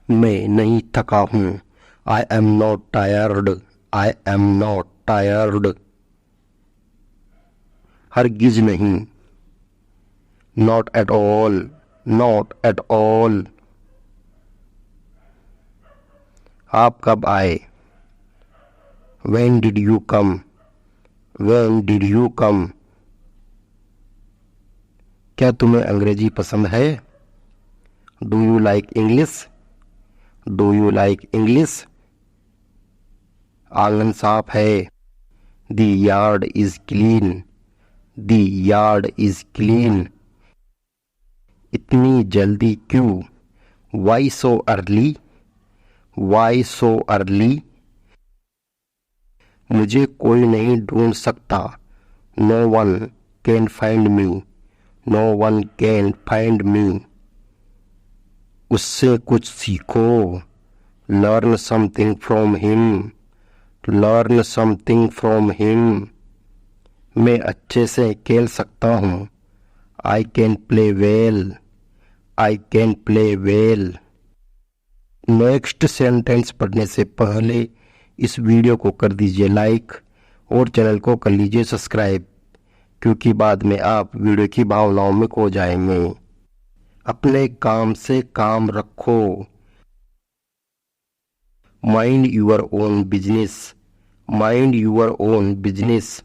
मैं नहीं थका हूँ। I am not tired. I am not tired. हरगिज नहीं। Not at all. Not at all. आप कब आए? When did you come? When did you come? क्या तुम्हें अंग्रेजी पसंद है? Do you like English? Do you like English? आंगन साफ है। The yard is clean. The yard is clean. इतनी जल्दी क्यों? Why so early? Why so early? मुझे कोई नहीं ढूंढ सकता। No one can find me. No one can find me. उससे कुछ सीखो। Learn something from him. Learn something from him. मैं अच्छे से खेल सकता हूँ। I can play well. I can play well. Next sentence पढ़ने से पहले इस वीडियो को कर दीजिए लाइक और चैनल को कर लीजिए सब्सक्राइब, क्योंकि बाद में आप वीडियो की भावनाओं में खो जाएंगे। अपने काम से काम रखो। Mind your own business. Mind your own business.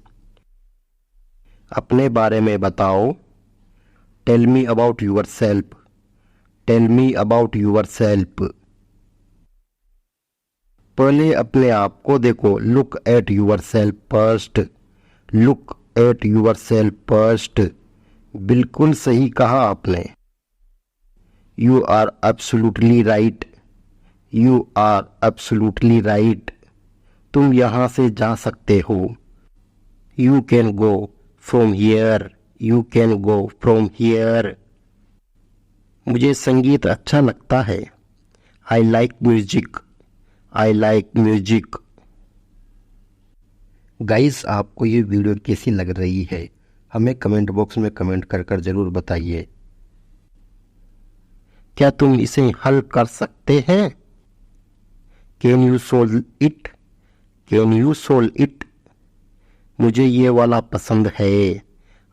अपने बारे में बताओ। Tell me about yourself. Tell me about yourself. पहले अपने आप को देखो। Look at yourself first. Look at yourself first. बिल्कुल सही कहा आपने। You are absolutely right. You are absolutely right. तुम यहां से जा सकते हो। You can go from here. You can go from here. मुझे संगीत अच्छा लगता है। I like music. I like music. Guys, आपको ये वीडियो कैसी लग रही है हमें कमेंट बॉक्स में कमेंट कर कर जरूर बताइए। क्या तुम इसे हल कर सकते हैं? Can you solve it? Can you solve it? मुझे ये वाला पसंद है।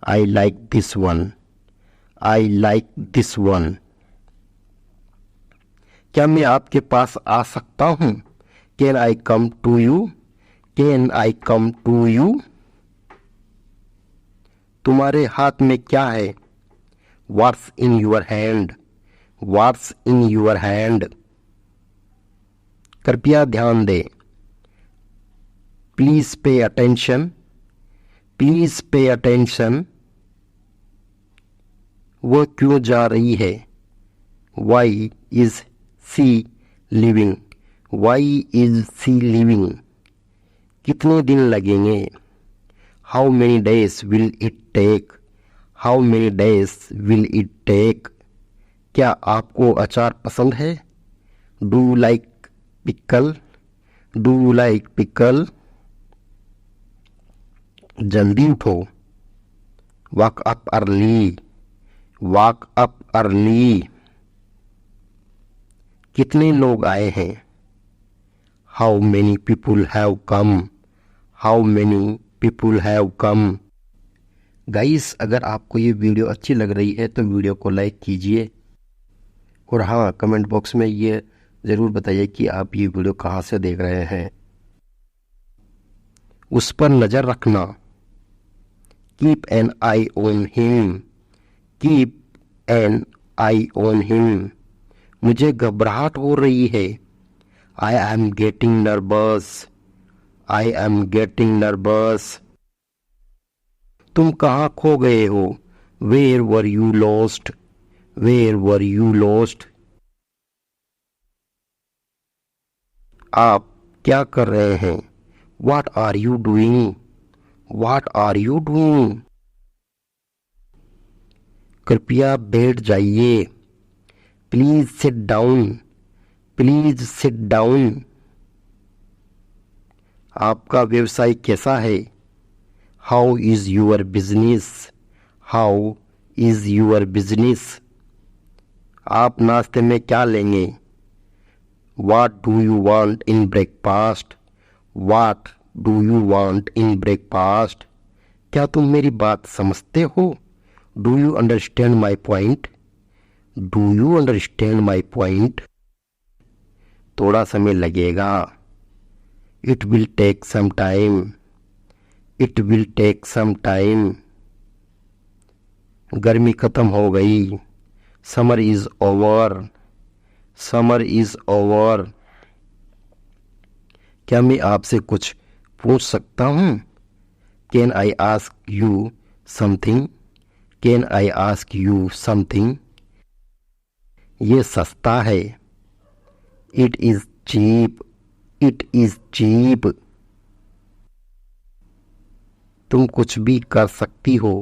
I like this one. I like this one. क्या मैं आपके पास आ सकता हूं? Can I come to you? Can I come to you? तुम्हारे हाथ में क्या है? What's in your hand? What's in your hand? कृपया ध्यान दें। Please pay attention. Please pay attention. वो क्यों जा रही है? Why is she leaving? Why is she leaving? कितने दिन लगेंगे? How many days will it take? How many days will it take? क्या आपको अचार पसंद है? Do you like pickle? Do you like pickle? जल्दी उठो। Wake up early. Wake up early. कितने लोग आए हैं? How many people have come? How many people have come? Guys, अगर आपको ये वीडियो अच्छी लग रही है तो वीडियो को लाइक कीजिए और हाँ, कमेंट बॉक्स में ये ज़रूर बताइए कि आप ये वीडियो कहाँ से देख रहे हैं। उस पर नज़र रखना। Keep an eye on him. Keep an eye on him. मुझे घबराहट हो रही है। I am getting nervous. I am getting nervous. तुम कहाँ खो गए हो? Where were you lost? Where were you lost? आप क्या कर रहे हैं? What are you doing? What are you doing? कृपया बैठ जाइए। Please sit down. Please sit down. आपका व्यवसाय कैसा है? How is your business? How is your business? आप नाश्ते में क्या लेंगे? What do you want in breakfast? What do you want in breakfast? क्या तुम मेरी बात समझते हो? Do you understand my point? Do you understand my point? थोड़ा समय लगेगा. It will take some time. It will take some time. गर्मी खत्म हो गई. Summer is over. Summer is over. क्या मैं आपसे कुछ पूछ सकता हूँ? Can I ask you something? Can I ask you something? ये सस्ता है. It is cheap. It is cheap. तुम कुछ भी कर सकती हो.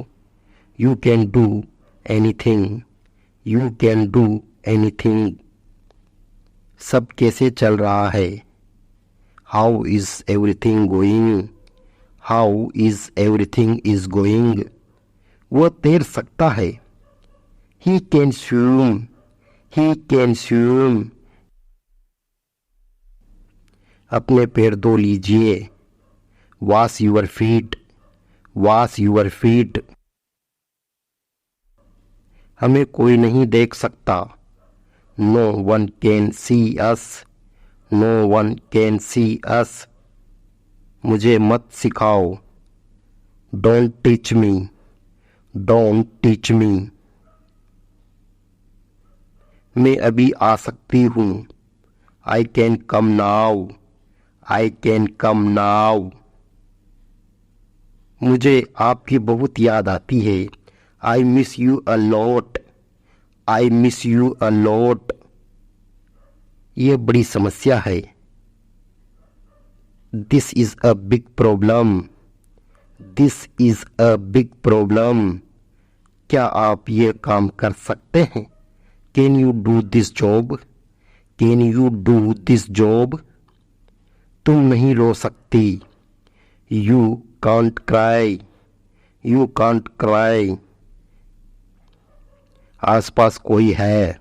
You can do anything. You can do anything. सब कैसे चल रहा है? How is everything going? How is everything is going? वो तैर सकता है. He can swim. He can swim. अपने पैर धो लीजिए. Wash your feet. Wash your feet. हमें कोई नहीं देख सकता. No one can see us. No one can see us. मुझे मत सिखाओ. Don't teach me. Don't teach me. मैं अभी आ सकती हूँ. I can come now. I can come now. मुझे आपकी बहुत याद आती है. I miss you a lot. I miss you a lot. ये बड़ी समस्या है. This is a big problem. This is a big problem. क्या आप ये काम कर सकते हैं? Can you do this job? Can you do this job? तुम नहीं रो सकती. You can't cry. You can't cry. आसपास कोई है.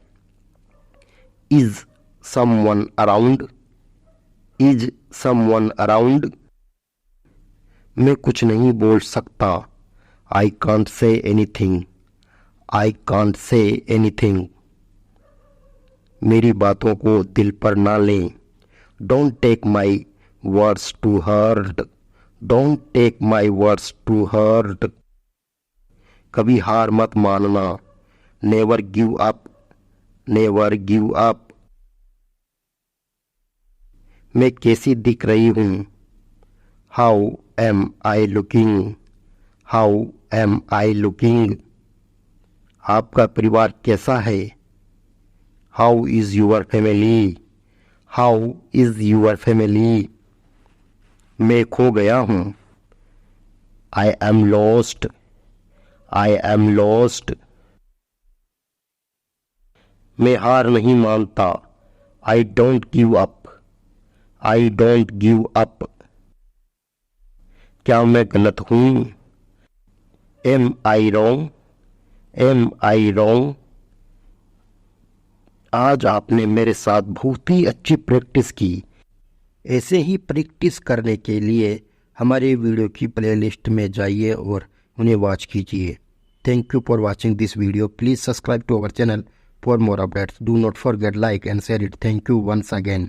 Is someone around? Is someone around? मैं कुछ नहीं बोल सकता. I can't say anything. I can't say anything. मेरी बातों को दिल पर ना लें. Don't take my words to heart. Don't take my words to heart. कभी हार मत मानना. Never give up. Never give up. मैं कैसी दिख रही हूँ? How am I looking? How am I looking? आपका परिवार कैसा है? How is your family? How is your family? मैं खो गया हूँ. I am lost. I am lost. मैं हार नहीं मानता. I don't give up. I don't give up. क्या मैं गलत हूँ? Am I wrong? Am I wrong? आज आपने मेरे साथ बहुत ही अच्छी प्रैक्टिस की. ऐसे ही प्रैक्टिस करने के लिए हमारे वीडियो की प्लेलिस्ट में जाइए और उन्हें वॉच कीजिए. Thank you for watching this video. Please subscribe to our channel for more updates. Do not forget like and share it. Thank you once again.